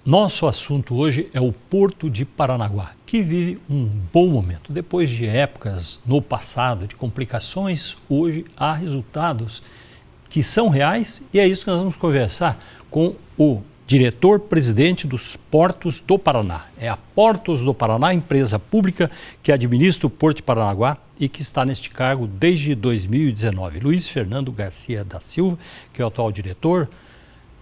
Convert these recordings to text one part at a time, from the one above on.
Nosso assunto hoje é o Porto de Paranaguá, que vive um bom momento. Depois de épocas no passado de complicações, hoje há resultados que são reais e é isso que nós vamos conversar com o diretor-presidente dos Portos do Paraná. É a Portos do Paraná, empresa pública que administra o Porto de Paranaguá e que está neste cargo desde 2019. Luiz Fernando Garcia da Silva, que é o atual diretor,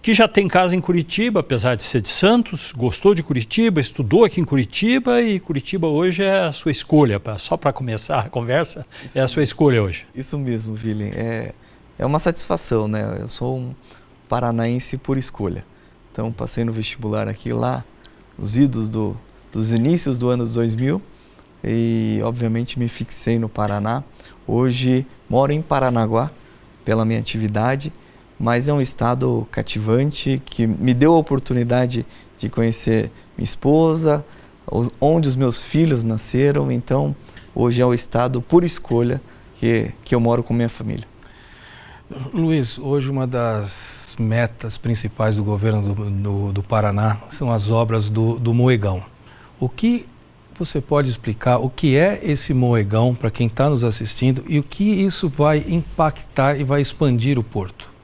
que já tem casa em Curitiba, apesar de ser de Santos, gostou de Curitiba, estudou aqui em Curitiba e Curitiba hoje é a sua escolha. Só para começar a conversa, é a sua escolha hoje. Isso mesmo, William. É uma satisfação, né? Eu sou um paranaense por escolha. Então, passei no vestibular aqui lá, nos idos dos inícios do ano 2000 e, obviamente, me fixei no Paraná. Hoje, moro em Paranaguá pela minha atividade, mas é um estado cativante que me deu a oportunidade de conhecer minha esposa, onde os meus filhos nasceram. Então, hoje é o estado por escolha que eu moro com minha família. Luiz, hoje uma das metas principais do governo do Paraná são as obras do Moegão. O que você pode explicar o que é esse Moegão para quem está nos assistindo e o que isso vai impactar e vai expandir o porto?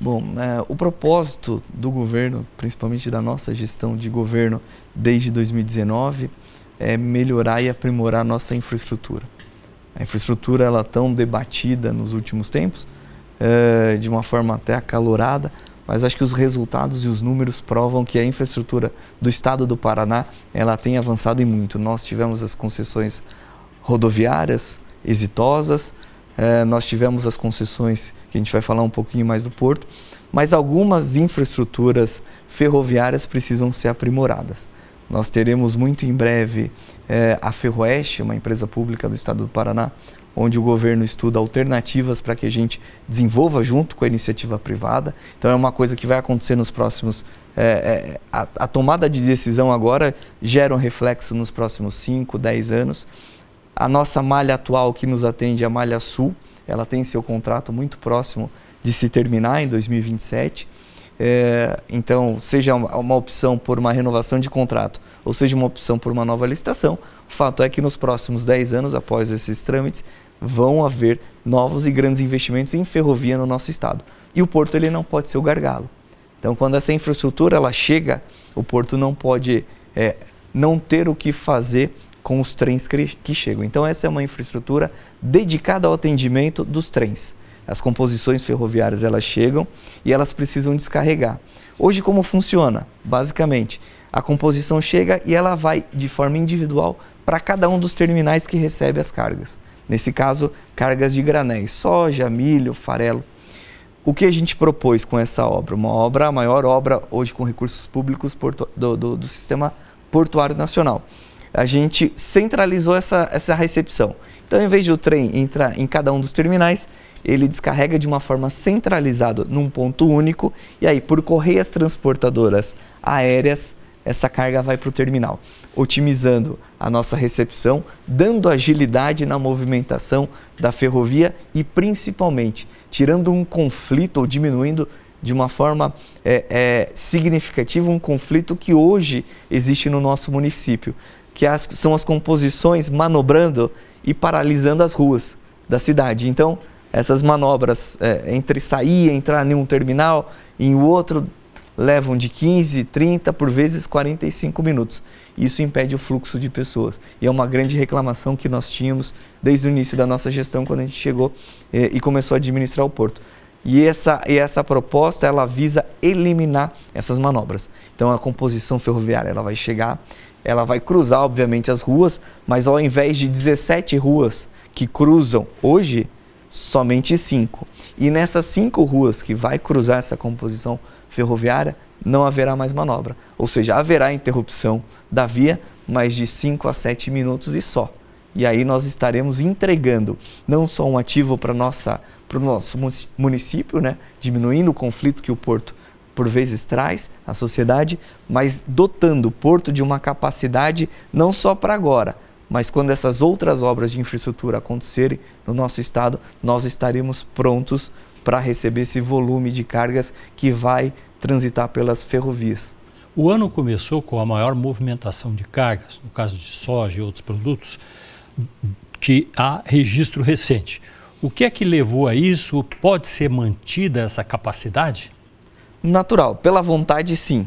Bom, o propósito do governo, principalmente da nossa gestão de governo desde 2019, é melhorar e aprimorar a nossa infraestrutura. A infraestrutura ela tão debatida nos últimos tempos, de uma forma até acalorada, mas acho que os resultados e os números provam que a infraestrutura do estado do Paraná ela tem avançado e muito. Nós tivemos as concessões rodoviárias exitosas, nós tivemos as concessões, que a gente vai falar um pouquinho mais do porto, mas algumas infraestruturas ferroviárias precisam ser aprimoradas. Nós teremos muito em breve a Ferroeste, uma empresa pública do estado do Paraná, onde o governo estuda alternativas para que a gente desenvolva junto com a iniciativa privada. Então é uma coisa que vai acontecer nos próximos... a tomada de decisão agora gera um reflexo nos próximos 5, 10 anos. A nossa malha atual que nos atende, a Malha Sul, ela tem seu contrato muito próximo de se terminar em 2027. Então, seja uma opção por uma renovação de contrato, ou seja uma opção por uma nova licitação, o fato é que nos próximos 10 anos, após esses trâmites, vão haver novos e grandes investimentos em ferrovia no nosso estado. E o porto ele não pode ser o gargalo. Então, quando essa infraestrutura ela chega, o porto não pode não ter o que fazer com os trens que chegam. Então essa é uma infraestrutura dedicada ao atendimento dos trens. As composições ferroviárias elas chegam e elas precisam descarregar. Hoje como funciona? Basicamente, a composição chega e ela vai de forma individual para cada um dos terminais que recebe as cargas. Nesse caso, cargas de granéis, soja, milho, farelo. O que a gente propôs com essa obra? A maior obra hoje com recursos públicos do Sistema Portuário Nacional. A gente centralizou essa recepção. Então, em vez de o trem entrar em cada um dos terminais, ele descarrega de uma forma centralizada num ponto único e aí, por correias transportadoras aéreas, essa carga vai para o terminal, otimizando a nossa recepção, dando agilidade na movimentação da ferrovia e, principalmente, tirando um conflito ou diminuindo de uma forma significativa um conflito que hoje existe no nosso município, que são as composições manobrando e paralisando as ruas da cidade. Então, essas manobras entre sair e entrar em um terminal e em outro levam de 15, 30, por vezes 45 minutos. Isso impede o fluxo de pessoas. E é uma grande reclamação que nós tínhamos desde o início da nossa gestão, quando a gente chegou e começou a administrar o porto. E essa proposta, ela visa eliminar essas manobras. Então, a composição ferroviária, ela vai chegar, ela vai cruzar, obviamente, as ruas, mas ao invés de 17 ruas que cruzam hoje, somente 5. E nessas 5 ruas que vai cruzar essa composição ferroviária, não haverá mais manobra. Ou seja, haverá interrupção da via, mas de 5 a 7 minutos e só. E aí nós estaremos entregando não só um ativo para o nosso município, né, diminuindo o conflito que o porto por vezes traz à sociedade, mas dotando o porto de uma capacidade não só para agora, mas quando essas outras obras de infraestrutura acontecerem no nosso estado, nós estaremos prontos para receber esse volume de cargas que vai transitar pelas ferrovias. O ano começou com a maior movimentação de cargas, no caso de soja e outros produtos, que há registro recente. O que é que levou a isso? Pode ser mantida essa capacidade? Natural, pela vontade sim.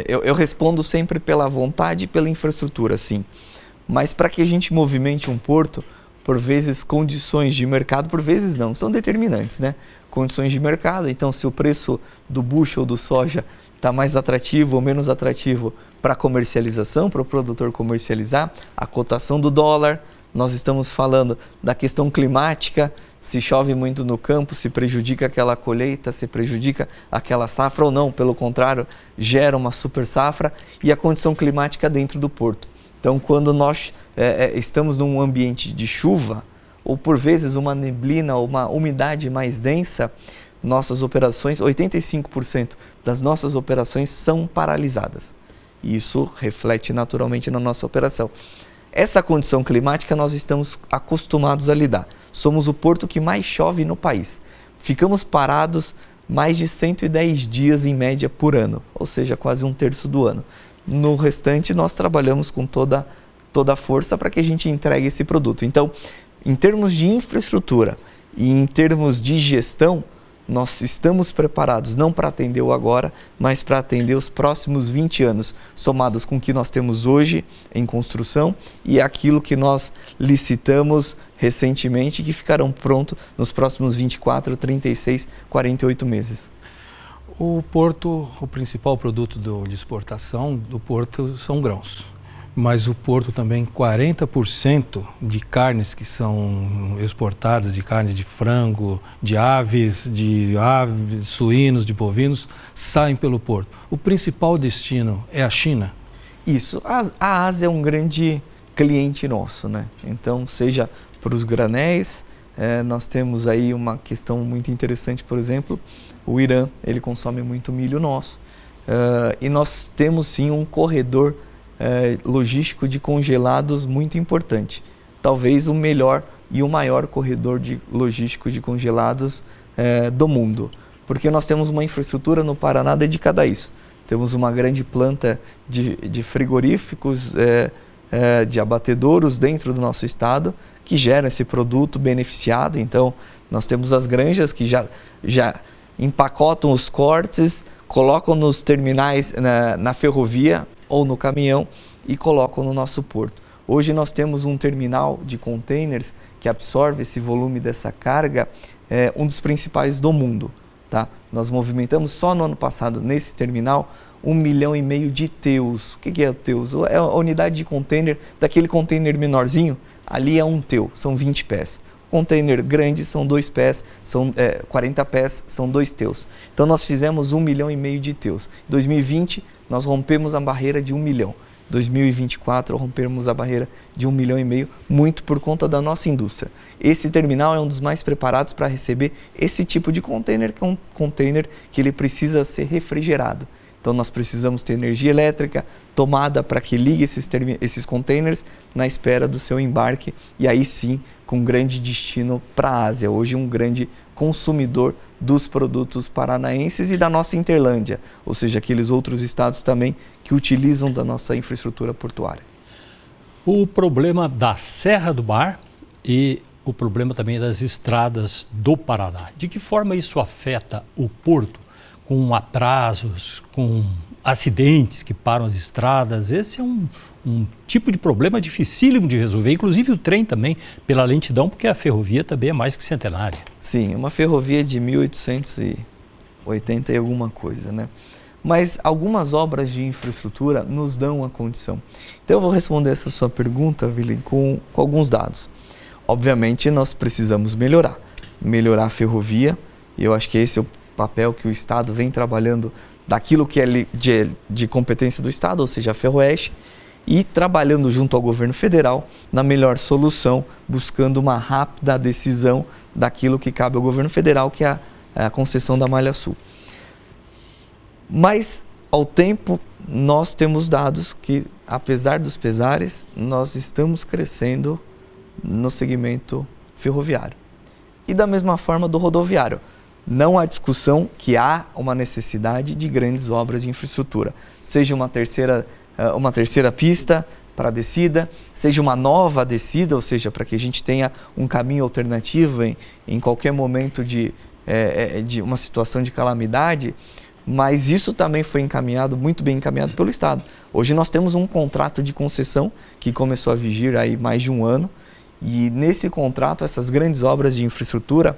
Eu respondo sempre pela vontade e pela infraestrutura, sim. Mas para que a gente movimente um porto, por vezes condições de mercado, por vezes não, são determinantes, né? Condições de mercado, então se o preço do bushel do soja está mais atrativo ou menos atrativo para comercialização, para o produtor comercializar, a cotação do dólar, nós estamos falando da questão climática, se chove muito no campo, se prejudica aquela colheita, se prejudica aquela safra ou não, pelo contrário, gera uma super safra, e a condição climática dentro do porto. Então, quando nós estamos num ambiente de chuva, ou por vezes uma neblina ou uma umidade mais densa, nossas operações, 85% das nossas operações são paralisadas. E isso reflete naturalmente na nossa operação. Essa condição climática nós estamos acostumados a lidar. Somos o porto que mais chove no país. Ficamos parados mais de 110 dias em média por ano, ou seja, quase um terço do ano. No restante, nós trabalhamos com toda a força para que a gente entregue esse produto. Então, em termos de infraestrutura e em termos de gestão, nós estamos preparados não para atender o agora, mas para atender os próximos 20 anos, somados com o que nós temos hoje em construção e aquilo que nós licitamos recentemente, que ficarão prontos nos próximos 24, 36, 48 meses. O porto, o principal produto de exportação do porto são grãos. Mas o porto também, 40% de carnes que são exportadas, de carnes de frango, de aves, suínos, de bovinos, saem pelo porto. O principal destino é a China? Isso. A Ásia é um grande cliente nosso, né? Então, seja para os granéis, nós temos aí uma questão muito interessante, por exemplo, o Irã, ele consome muito milho nosso. E nós temos sim um corredor logístico de congelados muito importante. Talvez o melhor e o maior corredor logístico de congelados do mundo. Porque nós temos uma infraestrutura no Paraná dedicada a isso. Temos uma grande planta de frigoríficos, de abatedouros dentro do nosso estado, que gera esse produto beneficiado. Então, nós temos as granjas que já empacotam os cortes, colocam nos terminais na ferrovia ou no caminhão e colocam no nosso porto. Hoje nós temos um terminal de containers que absorve esse volume dessa carga, um dos principais do mundo. Tá? Nós movimentamos só no ano passado, nesse terminal, 1,5 milhão de teus. O que é o teus? É a unidade de container, daquele container menorzinho, ali é um teu, são 20 pés. Container grande são 2 pés, são 40 pés, são 2 teus. Então nós fizemos 1,5 milhão de teus. Em 2020, nós rompemos a barreira de 1 milhão. 2024, rompemos a barreira de 1,5 milhão, muito por conta da nossa indústria. Esse terminal é um dos mais preparados para receber esse tipo de container, que é um container que ele precisa ser refrigerado. Então nós precisamos ter energia elétrica, tomada para que ligue esses containers na espera do seu embarque, e aí sim com grande destino para a Ásia. Hoje um grande consumidor dos produtos paranaenses e da nossa Interlândia, ou seja, aqueles outros estados também que utilizam da nossa infraestrutura portuária. O problema da Serra do Mar e o problema também das estradas do Paraná. De que forma isso afeta o porto? Com atrasos, com acidentes que param as estradas? Esse é um tipo de problema dificílimo de resolver, inclusive o trem também, pela lentidão, porque a ferrovia também é mais que centenária. Sim, uma ferrovia de 1880 e alguma coisa, né? Mas algumas obras de infraestrutura nos dão a condição. Então eu vou responder essa sua pergunta, Vili, com alguns dados. Obviamente nós precisamos melhorar a ferrovia, e eu acho que esse é o papel que o Estado vem trabalhando daquilo que é de competência do Estado, ou seja, a Ferroeste, e trabalhando junto ao governo federal na melhor solução, buscando uma rápida decisão daquilo que cabe ao governo federal, que é a concessão da Malha Sul. Mas, ao tempo, nós temos dados que, apesar dos pesares, nós estamos crescendo no segmento ferroviário. E da mesma forma do rodoviário. não há discussão que há uma necessidade de grandes obras de infraestrutura, seja uma terceira pista para a descida, seja uma nova descida, ou seja, para que a gente tenha um caminho alternativo em qualquer momento de uma situação de calamidade, mas isso também foi muito bem encaminhado pelo Estado. Hoje nós temos um contrato de concessão que começou a vigir aí mais de um ano, e nesse contrato, essas grandes obras de infraestrutura,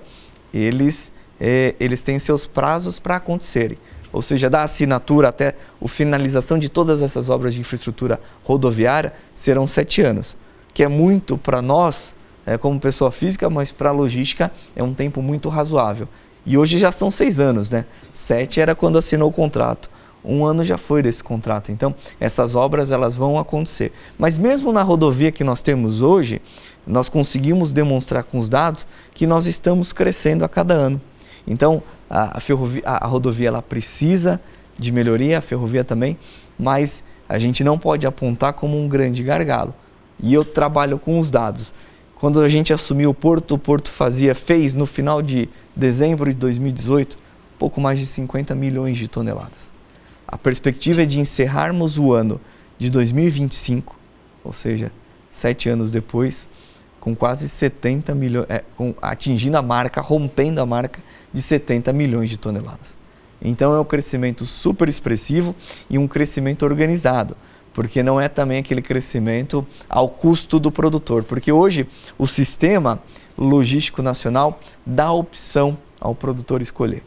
eles têm seus prazos para acontecerem. Ou seja, da assinatura até a finalização de todas essas obras de infraestrutura rodoviária serão 7 anos, que é muito para nós, como pessoa física, mas para a logística é um tempo muito razoável. E hoje já são 6 anos, né? 7 era quando assinou o contrato. 1 ano já foi desse contrato. Então, essas obras elas vão acontecer. Mas mesmo na rodovia que nós temos hoje, nós conseguimos demonstrar com os dados que nós estamos crescendo a cada ano. Então, a rodovia ela precisa de melhoria, a ferrovia também, mas a gente não pode apontar como um grande gargalo. E eu trabalho com os dados. Quando a gente assumiu o Porto fez no final de dezembro de 2018, pouco mais de 50 milhões de toneladas. A perspectiva é de encerrarmos o ano de 2025, ou seja, 7 anos depois, com quase 70 milhões, atingindo a marca, rompendo a marca de 70 milhões de toneladas. Então é um crescimento super expressivo e um crescimento organizado, porque não é também aquele crescimento ao custo do produtor, porque hoje o sistema logístico nacional dá a opção ao produtor escolher.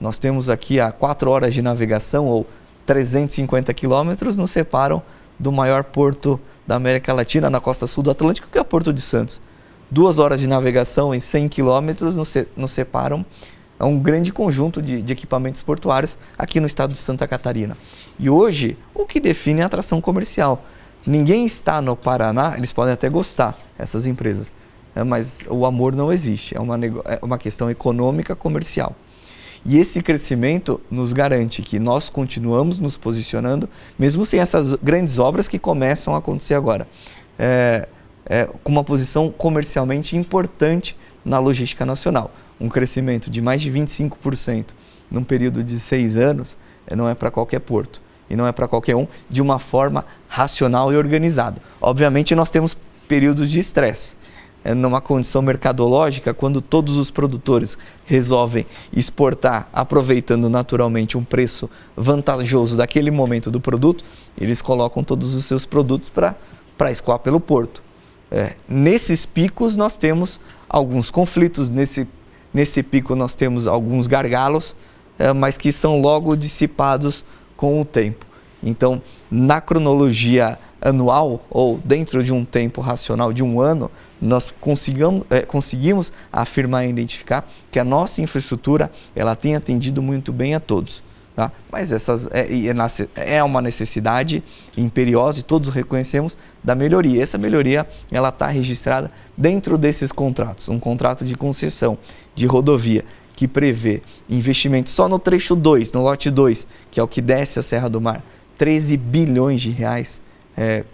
Nós temos aqui a 4 horas de navegação ou 350 quilômetros nos separam do maior porto da América Latina, na costa sul do Atlântico, que é o Porto de Santos. 2 horas de navegação em 100 quilômetros nos separam a um grande conjunto de equipamentos portuários aqui no estado de Santa Catarina. E hoje, o que define é a atração comercial. Ninguém está no Paraná, eles podem até gostar, essas empresas, mas o amor não existe, é uma questão econômica comercial. E esse crescimento nos garante que nós continuamos nos posicionando, mesmo sem essas grandes obras que começam a acontecer agora, com uma posição comercialmente importante na logística nacional. Um crescimento de mais de 25% num período de 6 anos não é para qualquer porto e não é para qualquer um, de uma forma racional e organizada. Obviamente nós temos períodos de estresse. Numa condição mercadológica, quando todos os produtores resolvem exportar, aproveitando naturalmente um preço vantajoso daquele momento do produto, eles colocam todos os seus produtos para escoar pelo porto. Nesses picos nós temos alguns conflitos, nesse pico nós temos alguns gargalos, mas que são logo dissipados com o tempo. Então, na cronologia anual, ou dentro de um tempo racional de um ano, nós conseguimos afirmar e identificar que a nossa infraestrutura ela tem atendido muito bem a todos. Tá? Mas é uma necessidade imperiosa e todos reconhecemos da melhoria. Essa melhoria ela está registrada dentro desses contratos. Um contrato de concessão de rodovia que prevê investimentos só no trecho 2, no lote 2, que é o que desce a Serra do Mar, 13 bilhões de reais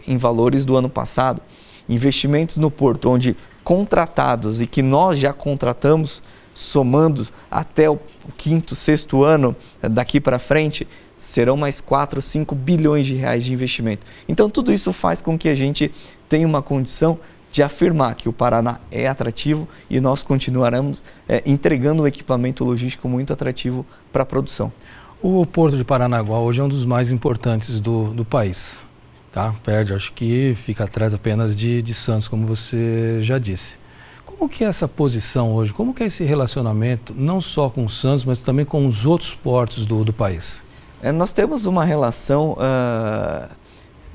em valores do ano passado. Investimentos no porto, onde contratados e que nós já contratamos, somando até o 5º, 6º ano daqui para frente, serão mais 4, 5 bilhões de reais de investimento. Então tudo isso faz com que a gente tenha uma condição de afirmar que o Paraná é atrativo e nós continuaremos entregando um equipamento logístico muito atrativo para a produção. O Porto de Paranaguá hoje é um dos mais importantes do país. Tá? Perde, acho que fica atrás apenas de Santos, como você já disse. Como que é essa posição hoje? Como que é esse relacionamento, não só com o Santos, mas também com os outros portos do país? Nós temos uma relação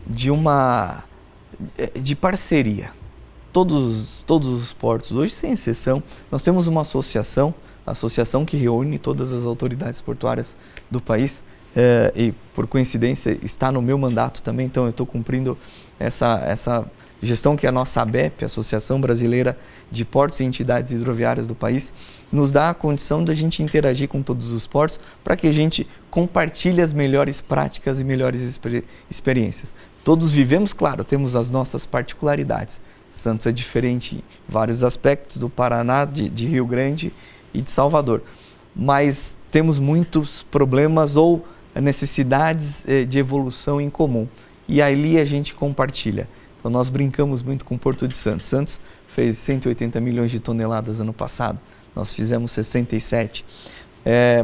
de parceria. Todos os portos, hoje sem exceção, nós temos uma associação que reúne todas as autoridades portuárias do país, e por coincidência está no meu mandato também, então eu estou cumprindo essa gestão que é a nossa ABEP, Associação Brasileira de Portos e Entidades Hidroviárias do país, nos dá a condição de a gente interagir com todos os portos para que a gente compartilhe as melhores práticas e melhores experiências. Todos vivemos, claro, temos as nossas particularidades. Santos é diferente em vários aspectos do Paraná, de Rio Grande e de Salvador. mas temos muitos problemas ou necessidades de evolução em comum. E ali a gente compartilha. Então nós brincamos muito com o Porto de Santos. Santos fez 180 milhões de toneladas ano passado, nós fizemos 67.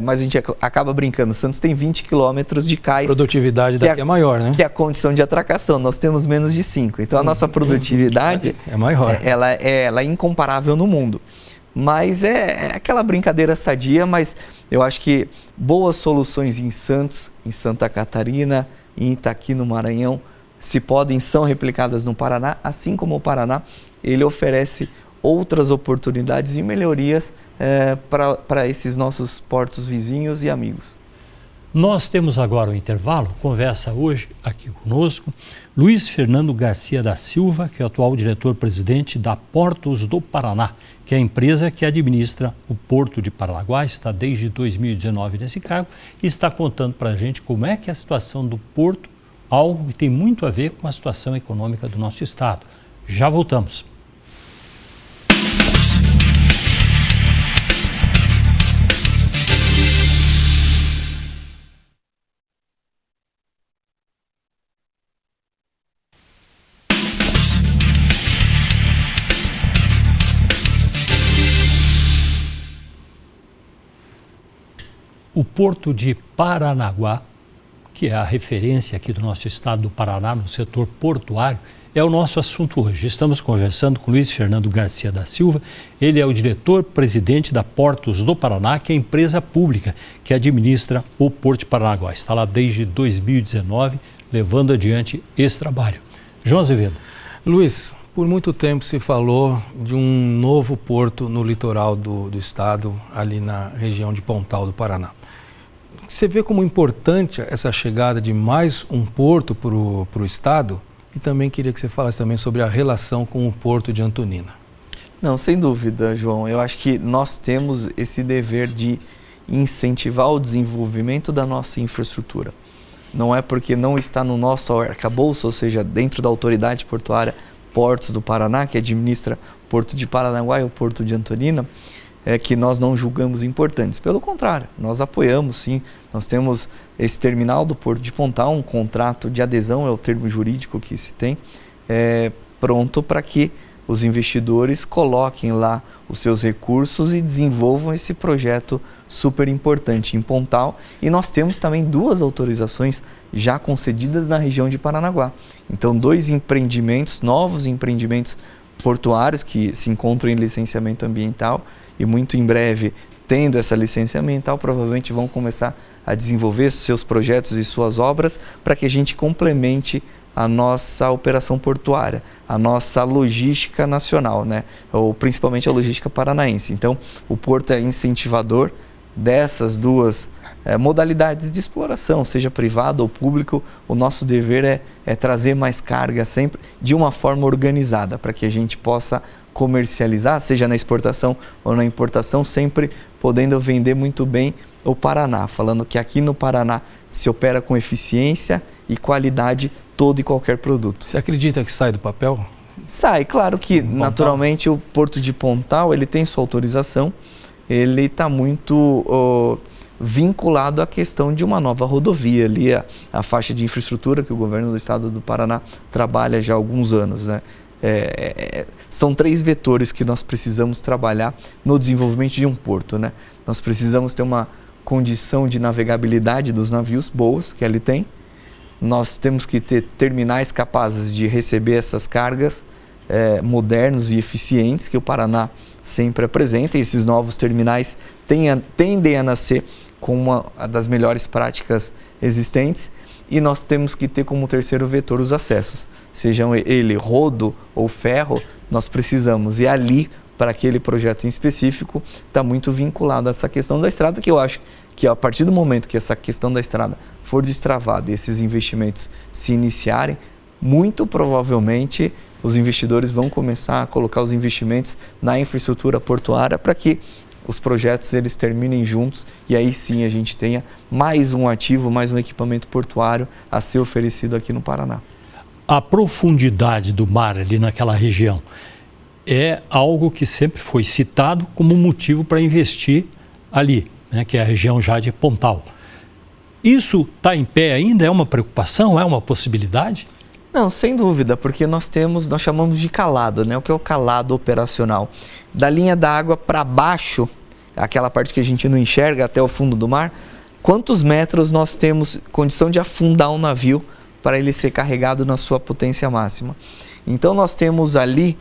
Mas a gente acaba brincando, Santos tem 20 quilômetros de cais. A produtividade daqui é maior, né? Que é a condição de atracação, nós temos menos de 5. Então a nossa produtividade é maior. Ela é incomparável no mundo. Mas é aquela brincadeira sadia, mas eu acho que boas soluções em Santos, em Santa Catarina, em Itaqui, no Maranhão, se podem, são replicadas no Paraná, assim como o Paraná, ele oferece outras oportunidades e melhorias para esses nossos portos vizinhos e amigos. Nós temos agora o intervalo, conversa hoje aqui conosco, Luiz Fernando Garcia da Silva, que é o atual diretor-presidente da Portos do Paraná, que é a empresa que administra o Porto de Paranaguá, está desde 2019 nesse cargo e está contando para a gente como é que é a situação do porto, algo que tem muito a ver com a situação econômica do nosso estado. Já voltamos. O Porto de Paranaguá, que é a referência aqui do nosso estado do Paraná no setor portuário, é o nosso assunto hoje. Estamos conversando com Luiz Fernando Garcia da Silva, ele é o diretor-presidente da Portos do Paraná, que é a empresa pública que administra o Porto de Paranaguá. Está lá desde 2019, levando adiante esse trabalho. João Azevedo. Luiz, por muito tempo se falou de um novo porto no litoral do estado, ali na região de Pontal do Paraná. Você vê como importante essa chegada de mais um porto para o estado? E também queria que você falasse também sobre a relação com o Porto de Antonina. Não, sem dúvida, João. Eu acho que nós temos esse dever de incentivar o desenvolvimento da nossa infraestrutura. Não é porque não está no nosso arcabouço, ou seja, dentro da autoridade portuária Portos do Paraná, que administra o Porto de Paranaguá e o Porto de Antonina, que nós não julgamos importantes. Pelo contrário, nós apoiamos sim. Nós temos esse terminal do Porto de Pontal, um contrato de adesão, é o termo jurídico que se tem, pronto para que os investidores coloquem lá os seus recursos e desenvolvam esse projeto super importante em Pontal. E nós temos também 2 autorizações já concedidas na região de Paranaguá. Então 2 empreendimentos, novos empreendimentos portuários que se encontram em licenciamento ambiental e muito em breve, tendo essa licença ambiental, provavelmente vão começar a desenvolver seus projetos e suas obras para que a gente complemente a nossa operação portuária, a nossa logística nacional, né? Ou principalmente a logística paranaense. Então, o porto é incentivador dessas 2 modalidades de exploração, seja privado ou público. O nosso dever é trazer mais carga sempre de uma forma organizada, para que a gente possa comercializar, seja na exportação ou na importação, sempre podendo vender muito bem o Paraná, falando que aqui no Paraná se opera com eficiência e qualidade todo e qualquer produto. Você acredita que sai do papel? Sai, claro que naturalmente o Porto de Pontal ele tem sua autorização, ele está muito vinculado à questão de uma nova rodovia ali, a faixa de infraestrutura que o governo do estado do Paraná trabalha já há alguns anos, né? São 3 vetores que nós precisamos trabalhar no desenvolvimento de um porto, né? Nós precisamos ter uma condição de navegabilidade dos navios boas que ele tem. Nós temos que ter terminais capazes de receber essas cargas modernos e eficientes que o Paraná sempre apresenta. E esses novos terminais tendem a nascer com uma das melhores práticas existentes. E nós temos que ter como terceiro vetor os acessos, sejam ele rodo ou ferro, nós precisamos. E ali, para aquele projeto em específico, está muito vinculado a essa questão da estrada, que eu acho que a partir do momento que essa questão da estrada for destravada e esses investimentos se iniciarem, muito provavelmente os investidores vão começar a colocar os investimentos na infraestrutura portuária para que os projetos eles terminem juntos e aí sim a gente tenha mais um ativo, mais um equipamento portuário a ser oferecido aqui no Paraná. A profundidade do mar ali naquela região é algo que sempre foi citado como motivo para investir ali. né, que é a região já de Pontal. Isso está em pé ainda? É uma preocupação? É uma possibilidade? Não, sem dúvida, porque nós chamamos de calado, né? O que é o calado operacional? Da linha da água para baixo, aquela parte que a gente não enxerga até o fundo do mar, quantos metros nós temos condição de afundar um navio para ele ser carregado na sua potência máxima? Então nós temos ali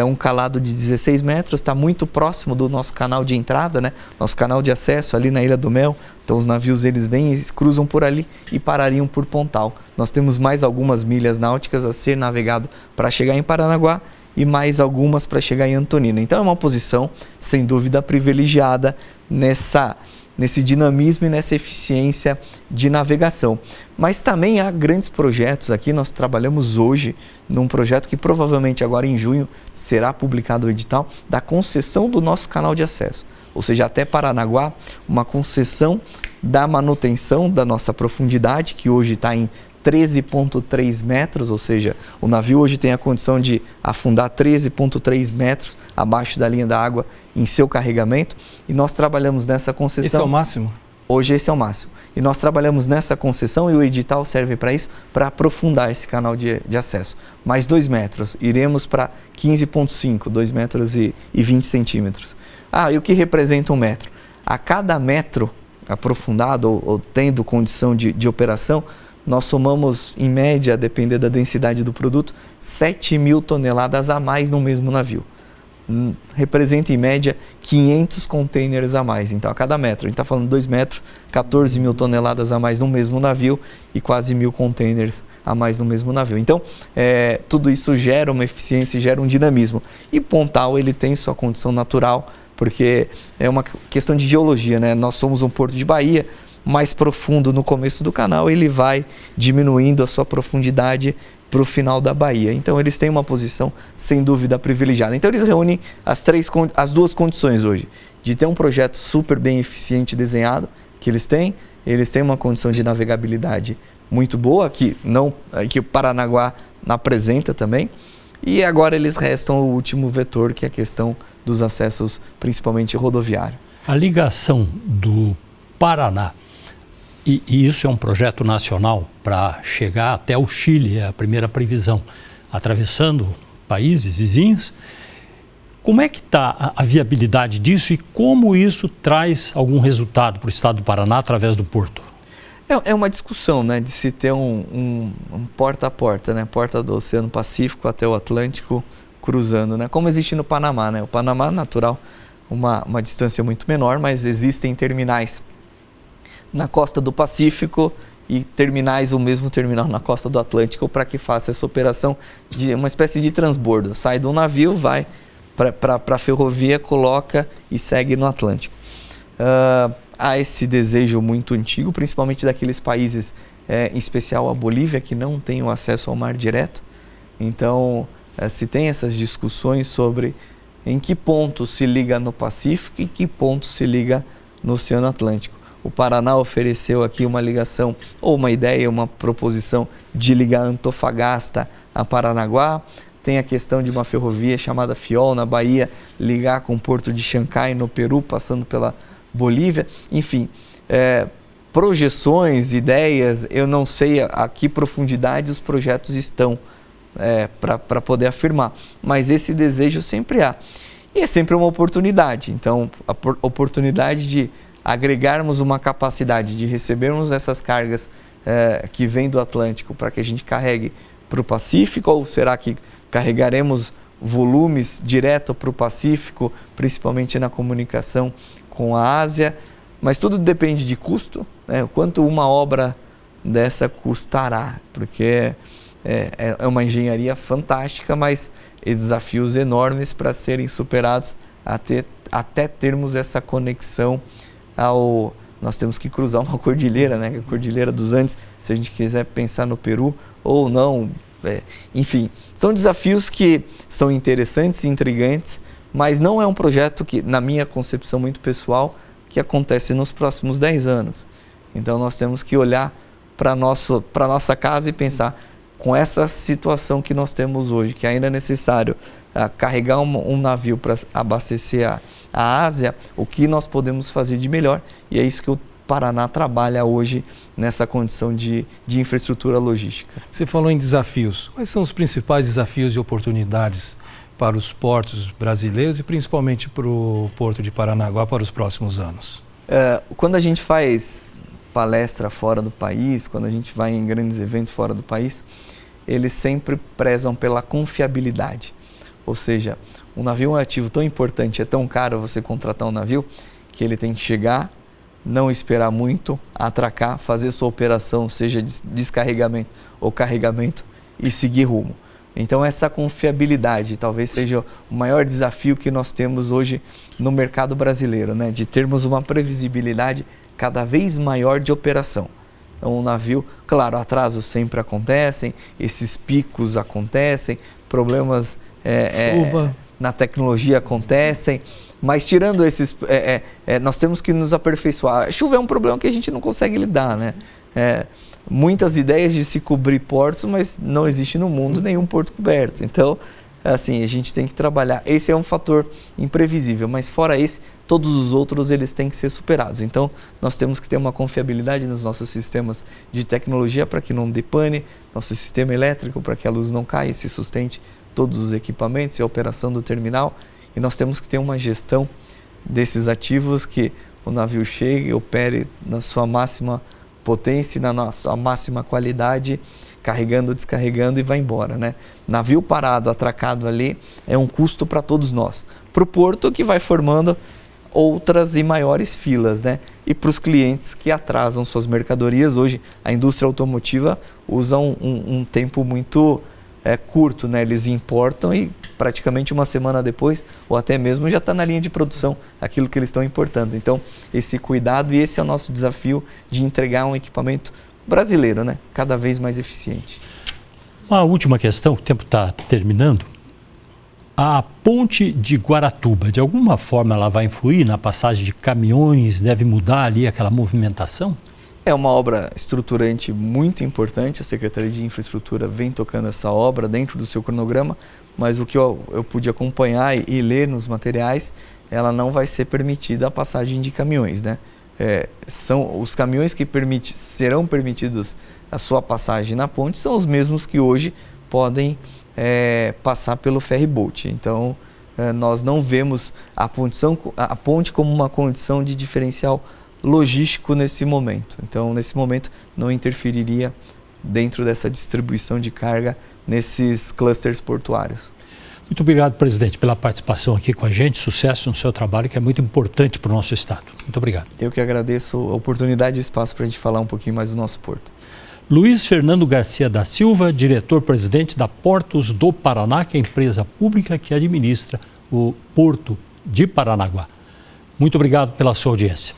um calado de 16 metros, está muito próximo do nosso canal de entrada, né? Nosso canal de acesso ali na Ilha do Mel. Então os navios eles vêm, eles cruzam por ali e parariam por Pontal. Nós temos mais algumas milhas náuticas a ser navegado para chegar em Paranaguá e mais algumas para chegar em Antonina. Então é uma posição, sem dúvida, privilegiada nesse dinamismo e nessa eficiência de navegação. Mas também há grandes projetos aqui, nós trabalhamos hoje num projeto que provavelmente agora em junho será publicado o edital da concessão do nosso canal de acesso, ou seja, até Paranaguá, uma concessão da manutenção da nossa profundidade, que hoje está em 13,3 metros, ou seja, o navio hoje tem a condição de afundar 13,3 metros abaixo da linha da água em seu carregamento, e nós trabalhamos nessa concessão. Esse é o máximo? Hoje esse é o máximo. E nós trabalhamos nessa concessão e o edital serve para isso, para aprofundar esse canal de acesso. Mais 2 metros, iremos para 15,5, 2 metros e 20 centímetros. E o que representa 1 metro? A cada metro aprofundado ou tendo condição de operação, nós somamos, em média, a depender da densidade do produto, 7.000 toneladas a mais no mesmo navio. Representa, em média, 500 containers a mais. Então, a cada metro, a gente está falando 2 metros, 14.000 toneladas a mais no mesmo navio e quase 1.000 containers a mais no mesmo navio. Então, tudo isso gera uma eficiência e gera um dinamismo. E Pontal, ele tem sua condição natural, porque é uma questão de geologia, né? Nós somos um porto de baía, mais profundo no começo do canal, ele vai diminuindo a sua profundidade para o final da baía. Então eles têm uma posição sem dúvida privilegiada. Então eles reúnem as duas condições hoje, de ter um projeto super bem eficiente desenhado, que eles têm uma condição de navegabilidade muito boa, que o Paranaguá apresenta também, e agora eles restam o último vetor, que é a questão dos acessos, principalmente rodoviário. A ligação do Paraná, e isso é um projeto nacional para chegar até o Chile, é a primeira previsão, atravessando países vizinhos. Como é que está a viabilidade disso e como isso traz algum resultado para o estado do Paraná através do porto? É uma discussão, né, de se ter um porta a porta, né, porta do Oceano Pacífico até o Atlântico cruzando, né, como existe no Panamá, né? O Panamá, natural, uma distância muito menor, mas existem terminais na costa do Pacífico e o mesmo terminal na costa do Atlântico para que faça essa operação de uma espécie de transbordo. Sai do navio, vai para a ferrovia, coloca e segue no Atlântico. Há esse desejo muito antigo, principalmente daqueles países, em especial a Bolívia, que não tem o acesso ao mar direto. Então, se tem essas discussões sobre em que ponto se liga no Pacífico e em que ponto se liga no Oceano Atlântico. O Paraná ofereceu aqui uma ligação, ou uma ideia, uma proposição de ligar Antofagasta a Paranaguá. Tem a questão de uma ferrovia chamada Fiol, na Bahia, ligar com o porto de Chancay, no Peru, passando pela Bolívia. Enfim, projeções, ideias, eu não sei a que profundidade os projetos estão para poder afirmar, mas esse desejo sempre há. E é sempre uma oportunidade. Então, a oportunidade de agregarmos uma capacidade de recebermos essas cargas que vêm do Atlântico para que a gente carregue para o Pacífico, ou será que carregaremos volumes direto para o Pacífico, principalmente na comunicação com a Ásia? Mas tudo depende de custo, né? Quanto uma obra dessa custará, porque é uma engenharia fantástica, mas desafios enormes para serem superados até termos essa conexão nós temos que cruzar uma cordilheira, né? A Cordilheira dos Andes, se a gente quiser pensar no Peru ou não. Enfim, são desafios que são interessantes e intrigantes, mas não é um projeto que, na minha concepção muito pessoal, que acontece nos próximos 10 anos. Então nós temos que olhar para a nossa casa e pensar, com essa situação que nós temos hoje, que ainda é necessário carregar um navio para abastecer a Ásia, o que nós podemos fazer de melhor, e é isso que o Paraná trabalha hoje nessa condição de infraestrutura logística. Você falou em desafios. Quais são os principais desafios e oportunidades para os portos brasileiros e principalmente para o Porto de Paranaguá para os próximos anos? Quando a gente faz palestra fora do país, quando a gente vai em grandes eventos fora do país, eles sempre prezam pela confiabilidade. Ou seja, um navio é um ativo tão importante, é tão caro você contratar um navio, que ele tem que chegar, não esperar muito, atracar, fazer sua operação, seja descarregamento ou carregamento, e seguir rumo. Então essa confiabilidade talvez seja o maior desafio que nós temos hoje no mercado brasileiro, né? De termos uma previsibilidade cada vez maior de operação. Então o navio, claro, atrasos sempre acontecem, esses picos acontecem, problemas na tecnologia acontecem, mas tirando esses, nós temos que nos aperfeiçoar. A chuva é um problema que a gente não consegue lidar, né? Muitas ideias de se cobrir portos, mas não existe no mundo nenhum porto coberto. Então, assim, a gente tem que trabalhar. Esse é um fator imprevisível, mas fora esse, todos os outros eles têm que ser superados. Então, nós temos que ter uma confiabilidade nos nossos sistemas de tecnologia para que não depane, nosso sistema elétrico para que a luz não caia e se sustente todos os equipamentos e a operação do terminal. E nós temos que ter uma gestão desses ativos, que o navio chegue, opere na sua máxima potência, na nossa máxima qualidade, carregando, descarregando e vai embora, né? Navio parado, atracado ali, é um custo para todos nós. Para o porto, que vai formando outras e maiores filas, né? E para os clientes que atrasam suas mercadorias. Hoje, a indústria automotiva usa um tempo muito curto, né? Eles importam e praticamente uma semana depois, ou até mesmo, já está na linha de produção aquilo que eles estão importando. Então, esse cuidado, e esse é o nosso desafio de entregar um equipamento brasileiro, né? Cada vez mais eficiente. Uma última questão, o tempo está terminando. A ponte de Guaratuba, de alguma forma ela vai influir na passagem de caminhões, deve mudar ali aquela movimentação? É uma obra estruturante muito importante, a Secretaria de Infraestrutura vem tocando essa obra dentro do seu cronograma, mas o que eu pude acompanhar e ler nos materiais, ela não vai ser permitida a passagem de caminhões, né? São os caminhões que serão permitidos a sua passagem na ponte, são os mesmos que hoje podem passar pelo ferryboat. Então, nós não vemos a ponte como uma condição de diferencial logístico nesse momento. Então, nesse momento, não interferiria dentro dessa distribuição de carga nesses clusters portuários. Muito obrigado, presidente, pela participação aqui com a gente. Sucesso no seu trabalho, que é muito importante para o nosso estado. Muito obrigado. Eu que agradeço a oportunidade e o espaço para a gente falar um pouquinho mais do nosso porto. Luiz Fernando Garcia da Silva, diretor-presidente da Portos do Paraná, que é a empresa pública que administra o Porto de Paranaguá. Muito obrigado pela sua audiência.